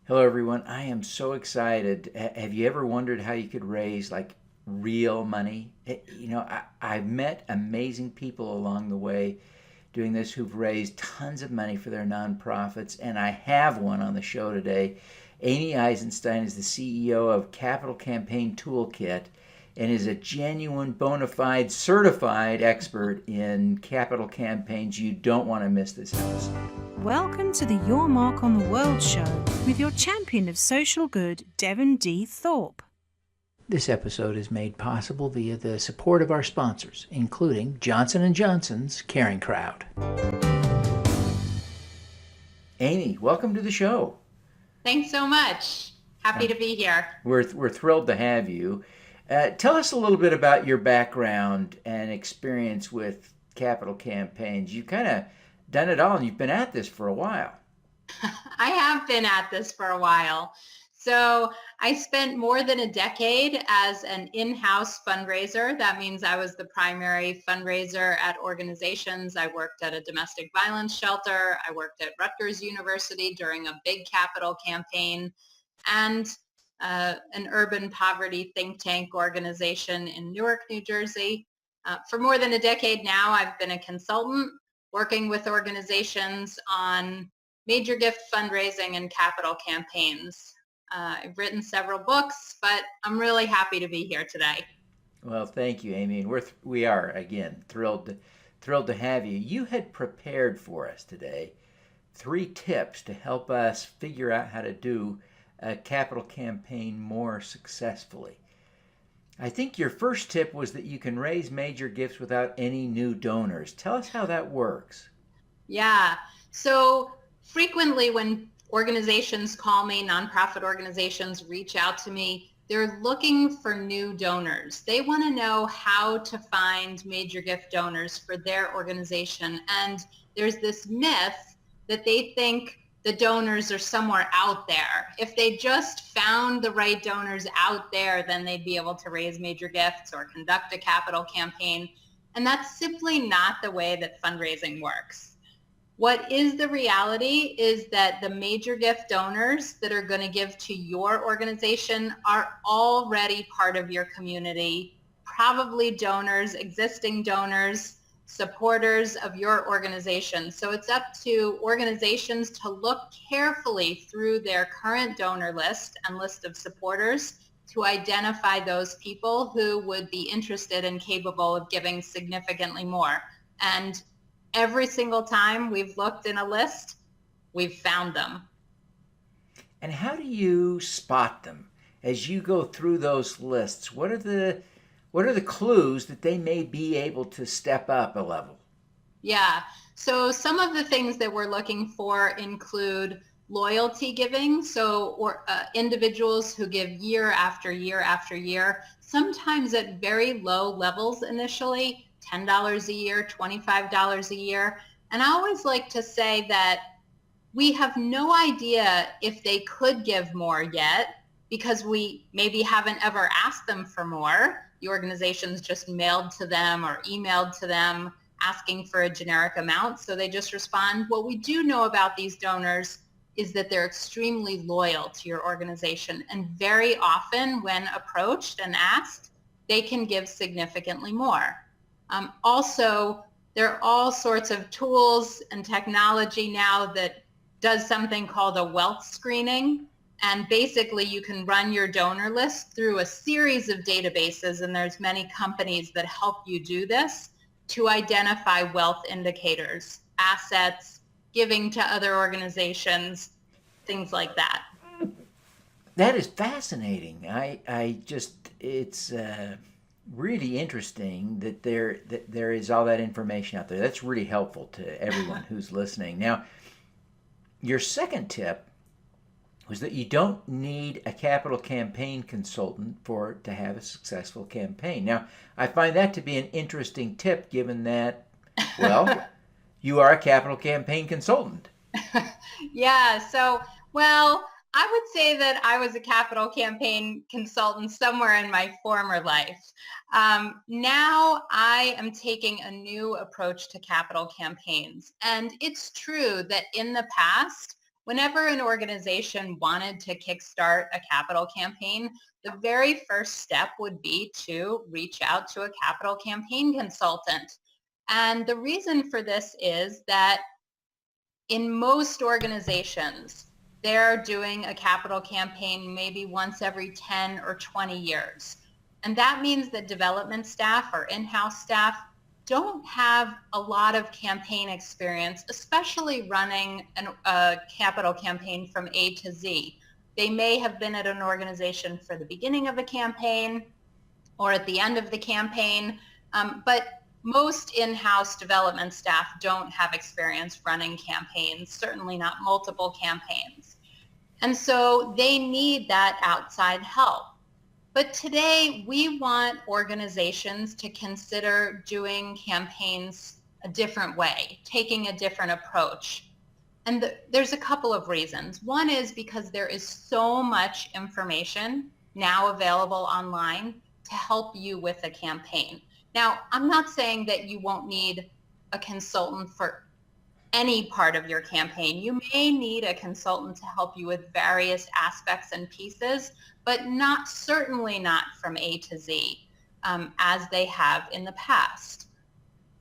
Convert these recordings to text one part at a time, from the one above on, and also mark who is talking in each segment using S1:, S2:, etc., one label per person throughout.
S1: Hello, everyone. I am so excited. Have you ever wondered how you could raise like real money? I've met amazing people along the way doing this who've raised tons of money for their nonprofits, and I have one on the show today. Amy Eisenstein is the CEO of Capital Campaign Toolkit and is a genuine, bona fide, certified expert in capital campaigns. You don't want to miss this episode.
S2: Welcome to the Your Mark on the World show with your champion of social good, Devin D. Thorpe.
S1: This episode is made possible via the support of our sponsors, including Johnson & Johnson's Caring Crowd. Amy, welcome to the show.
S3: Thanks so much. Happy to be here.
S1: We're thrilled to have you. Tell us a little bit about your background and experience with capital campaigns. You've kind of done it all, and you've been at this for a while.
S3: I have been at this for a while. So I spent more than a decade as an in-house fundraiser. That means I was the primary fundraiser at organizations. I worked at a domestic violence shelter. I worked at Rutgers University during a big capital campaign, and an urban poverty think tank organization in Newark, New Jersey. For more than a decade now, I've been a consultant working with organizations on major gift fundraising and capital campaigns. I've written several books, but I'm really happy to be here today.
S1: Well, thank you, Amy. And we are again thrilled to have you. You had prepared for us today 3 tips to help us figure out how to do a capital campaign more successfully. I think your first tip was that you can raise major gifts without any new donors. Tell us how that works.
S3: Yeah. So frequently when organizations call me, nonprofit organizations reach out to me, they're looking for new donors. They want to know how to find major gift donors for their organization. And there's this myth that they think the donors are somewhere out there. If they just found the right donors out there, then they'd be able to raise major gifts or conduct a capital campaign. And that's simply not the way that fundraising works. What is the reality is that the major gift donors that are going to give to your organization are already part of your community, probably donors, existing donors, supporters of your organization. So it's up to organizations to look carefully through their current donor list and list of supporters to identify those people who would be interested and capable of giving significantly more. And every single time we've looked in a list, we've found them.
S1: And how do you spot them as you go through those lists? What are the clues that they may be able to step up a level?
S3: Yeah. So some of the things that we're looking for include loyalty giving. So individuals who give year after year after year, sometimes at very low levels initially, $10 a year, $25 a year. And I always like to say that we have no idea if they could give more yet because we maybe haven't ever asked them for more. The organization's just mailed to them or emailed to them asking for a generic amount. So they just respond. What we do know about these donors is that they're extremely loyal to your organization. And very often when approached and asked, they can give significantly more. Also, there are all sorts of tools and technology now that does something called a wealth screening. And basically you can run your donor list through a series of databases, and there's many companies that help you do this to identify wealth indicators, assets, giving to other organizations, things like that.
S1: That is fascinating. It's really interesting that there is all that information out there. That's really helpful to everyone who's listening. Now, your second tip was that you don't need a capital campaign consultant to have a successful campaign. Now, I find that to be an interesting tip given that, well, you are a capital campaign consultant.
S3: Yeah, so, well, I would say that I was a capital campaign consultant somewhere in my former life. Now I am taking a new approach to capital campaigns. And it's true that in the past, whenever an organization wanted to kickstart a capital campaign, the very first step would be to reach out to a capital campaign consultant. And the reason for this is that in most organizations, they're doing a capital campaign maybe once every 10 or 20 years. And that means that development staff or in-house staff don't have a lot of campaign experience, especially running a capital campaign from A to Z. They may have been at an organization for the beginning of a campaign or at the end of the campaign, but most in-house development staff don't have experience running campaigns, certainly not multiple campaigns. And so they need that outside help. But today we want organizations to consider doing campaigns a different way, taking a different approach. And there's a couple of reasons. One is because there is so much information now available online to help you with a campaign. Now, I'm not saying that you won't need a consultant for any part of your campaign. You may need a consultant to help you with various aspects and pieces, but certainly not from A to Z, as they have in the past.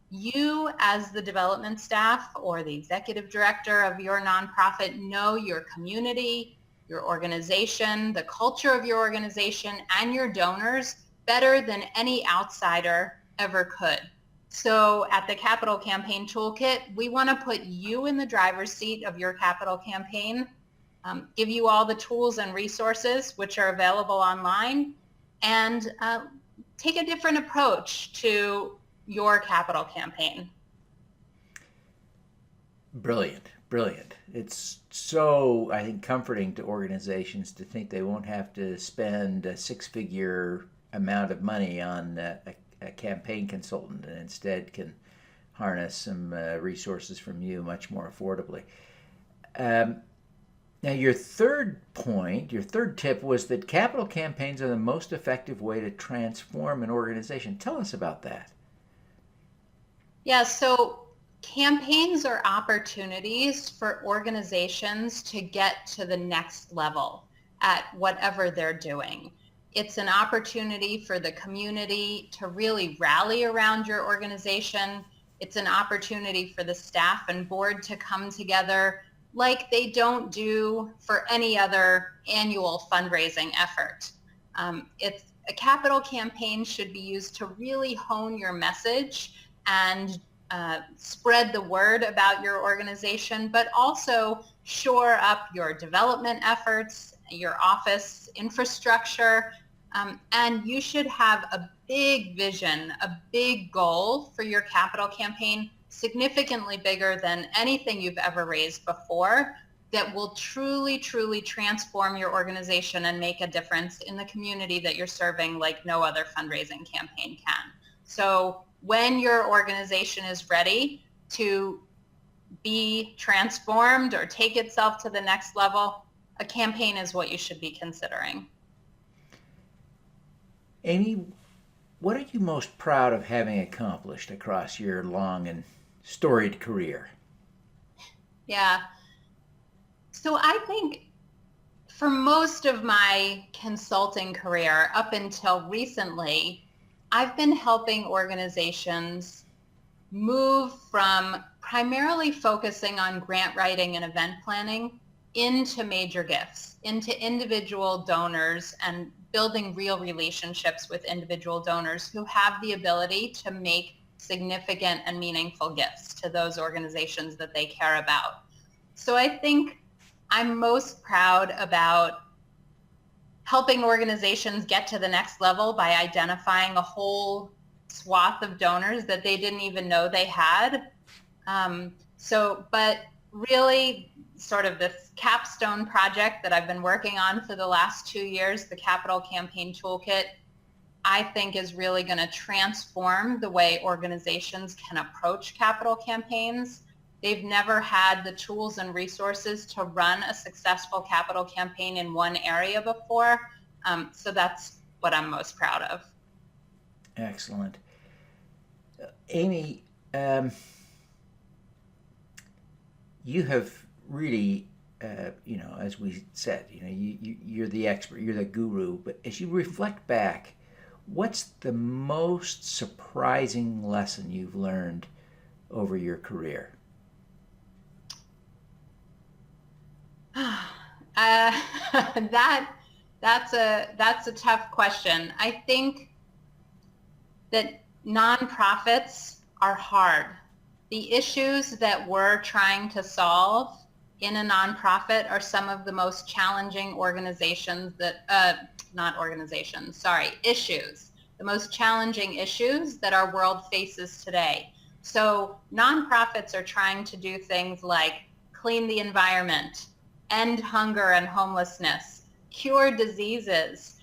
S3: You, as the development staff or the executive director of your nonprofit, know your community, your organization, the culture of your organization, and your donors better than any outsider ever could. So at the Capital Campaign Toolkit, we want to put you in the driver's seat of your capital campaign, give you all the tools and resources which are available online, and take a different approach to your capital campaign.
S1: Brilliant, brilliant. It's so, I think, comforting to organizations to think they won't have to spend a six-figure amount of money on a campaign consultant and instead can harness some resources from you much more affordably. Now, your third point, your third tip was that capital campaigns are the most effective way to transform an organization. Tell us about that.
S3: Yeah, so campaigns are opportunities for organizations to get to the next level at whatever they're doing. It's an opportunity for the community to really rally around your organization. It's an opportunity for the staff and board to come together like they don't do for any other annual fundraising effort. A capital campaign should be used to really hone your message and spread the word about your organization, but also shore up your development efforts, your office infrastructure, and you should have a big vision, a big goal for your capital campaign, significantly bigger than anything you've ever raised before, that will truly, truly transform your organization and make a difference in the community that you're serving like no other fundraising campaign can. So when your organization is ready to be transformed or take itself to the next level, a campaign is what you should be considering.
S1: Amy, what are you most proud of having accomplished across your long and storied career?
S3: Yeah. So I think for most of my consulting career up until recently, I've been helping organizations move from primarily focusing on grant writing and event planning into major gifts, into individual donors and building real relationships with individual donors who have the ability to make significant and meaningful gifts to those organizations that they care about. So I think I'm most proud about helping organizations get to the next level by identifying a whole swath of donors that they didn't even know they had. But really sort of this capstone project that I've been working on for the last 2 years, the Capital Campaign Toolkit, I think is really going to transform the way organizations can approach capital campaigns. They've never had the tools and resources to run a successful capital campaign in one area before. So that's what I'm most proud of.
S1: Excellent. Amy, you have really as we said, you're the expert, you're the guru. But as you reflect back, what's the most surprising lesson you've learned over your career?
S3: That's a tough question. I think that nonprofits are hard. The issues that we're trying to solve in a nonprofit are some of the most challenging issues, the most challenging issues that our world faces today. So nonprofits are trying to do things like clean the environment, end hunger and homelessness, cure diseases.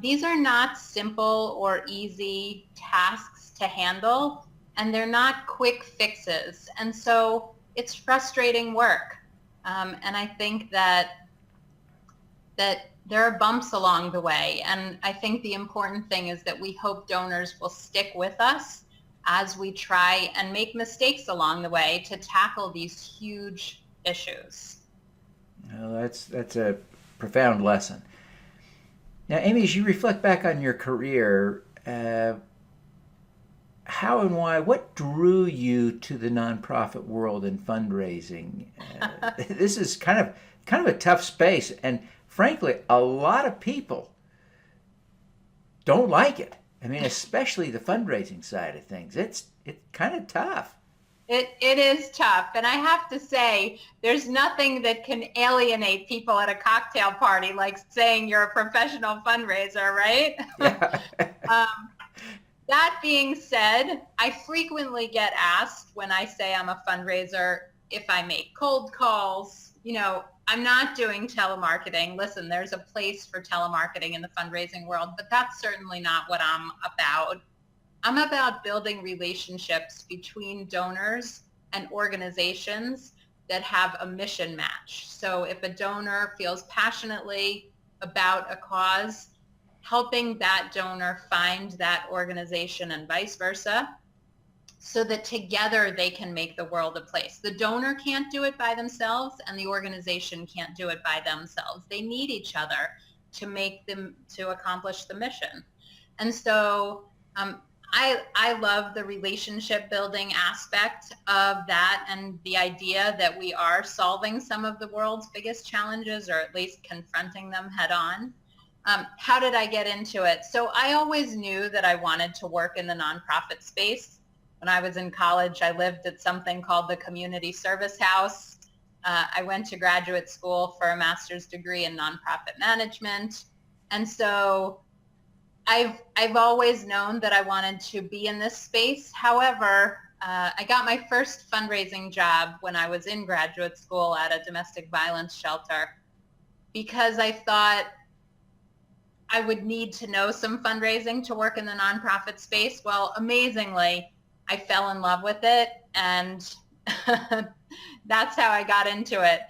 S3: These are not simple or easy tasks to handle, and they're not quick fixes. And so it's frustrating work. And I think that there are bumps along the way. And I think the important thing is that we hope donors will stick with us as we try and make mistakes along the way to tackle these huge issues.
S1: Well, that's a profound lesson. Now, Amy, as you reflect back on your career, how and why, what drew you to the nonprofit world and fundraising? This is kind of a tough space, and frankly, a lot of people don't like it. I mean, especially the fundraising side of things. It's kind of tough.
S3: It is tough. And I have to say, there's nothing that can alienate people at a cocktail party like saying you're a professional fundraiser, right?
S1: Yeah.
S3: That being said, I frequently get asked when I say I'm a fundraiser if I make cold calls. I'm not doing telemarketing. Listen, there's a place for telemarketing in the fundraising world, but that's certainly not what I'm about. I'm about building relationships between donors and organizations that have a mission match. So if a donor feels passionately about a cause, helping that donor find that organization and vice versa, so that together they can make the world a place. The donor can't do it by themselves, and the organization can't do it by themselves. They need each other to accomplish the mission. And so I love the relationship building aspect of that, and the idea that we are solving some of the world's biggest challenges, or at least confronting them head on. How did I get into it? So I always knew that I wanted to work in the nonprofit space. When I was in college, I lived at something called the Community Service House. I went to graduate school for a master's degree in nonprofit management. And so I've always known that I wanted to be in this space. However, I got my first fundraising job when I was in graduate school at a domestic violence shelter, because I thought I would need to know some fundraising to work in the nonprofit space. Well, amazingly, I fell in love with it, and that's how I got into it.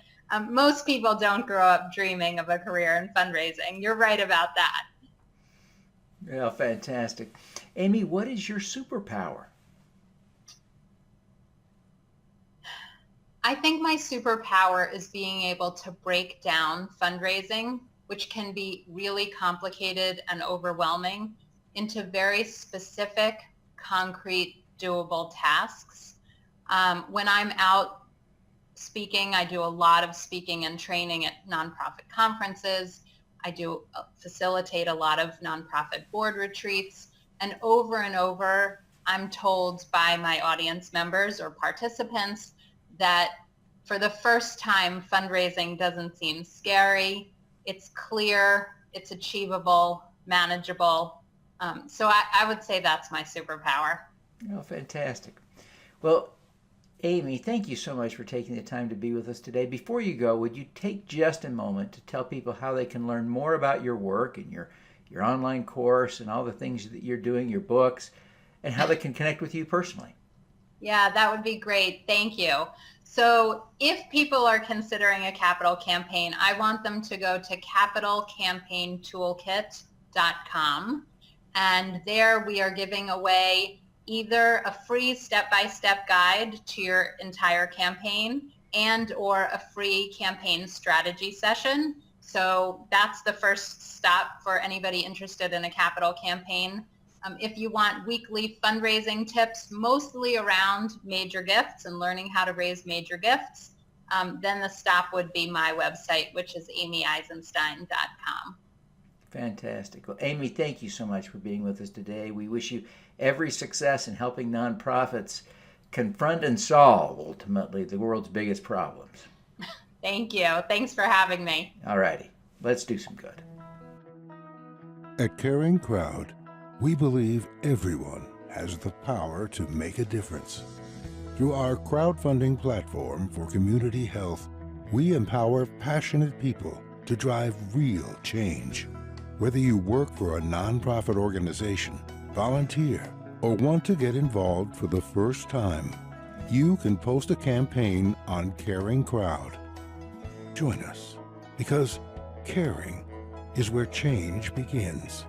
S3: Most people don't grow up dreaming of a career in fundraising. You're right about that.
S1: Yeah, fantastic. Amy, what is your superpower?
S3: I think my superpower is being able to break down fundraising, which can be really complicated and overwhelming, into very specific, concrete, doable tasks. When I'm out speaking, I do a lot of speaking and training at nonprofit conferences. I do facilitate a lot of nonprofit board retreats, and over, I'm told by my audience members or participants that for the first time, fundraising doesn't seem scary. It's clear, it's achievable, manageable. So I would say that's my superpower.
S1: Oh, fantastic. Well, Amy, thank you so much for taking the time to be with us today. Before you go, would you take just a moment to tell people how they can learn more about your work and your online course and all the things that you're doing, your books, and how they can connect with you personally?
S3: Yeah, that would be great. Thank you. So if people are considering a capital campaign, I want them to go to capitalcampaigntoolkit.com. And there we are giving away either a free step-by-step guide to your entire campaign and or a free campaign strategy session. So that's the first stop for anybody interested in a capital campaign. If you want weekly fundraising tips, mostly around major gifts and learning how to raise major gifts, then the stop would be my website, which is amyeisenstein.com.
S1: Fantastic. Well, Amy, thank you so much for being with us today. We wish you every success in helping nonprofits confront and solve, ultimately, the world's biggest problems.
S3: Thank you. Thanks for having me.
S1: All righty. Let's do some good.
S4: At Caring Crowd, we believe everyone has the power to make a difference. Through our crowdfunding platform for community health, we empower passionate people to drive real change. Whether you work for a nonprofit organization, volunteer, or want to get involved for the first time, you can post a campaign on Caring Crowd. Join us, because caring is where change begins.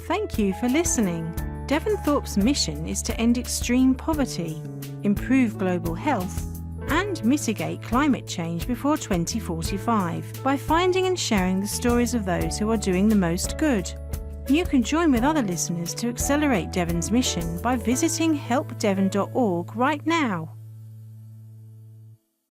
S2: Thank you for listening. Devin Thorpe's mission is to end extreme poverty, improve global health, and mitigate climate change before 2045 by finding and sharing the stories of those who are doing the most good. You can join with other listeners to accelerate Devin's mission by visiting helpdevin.org right now.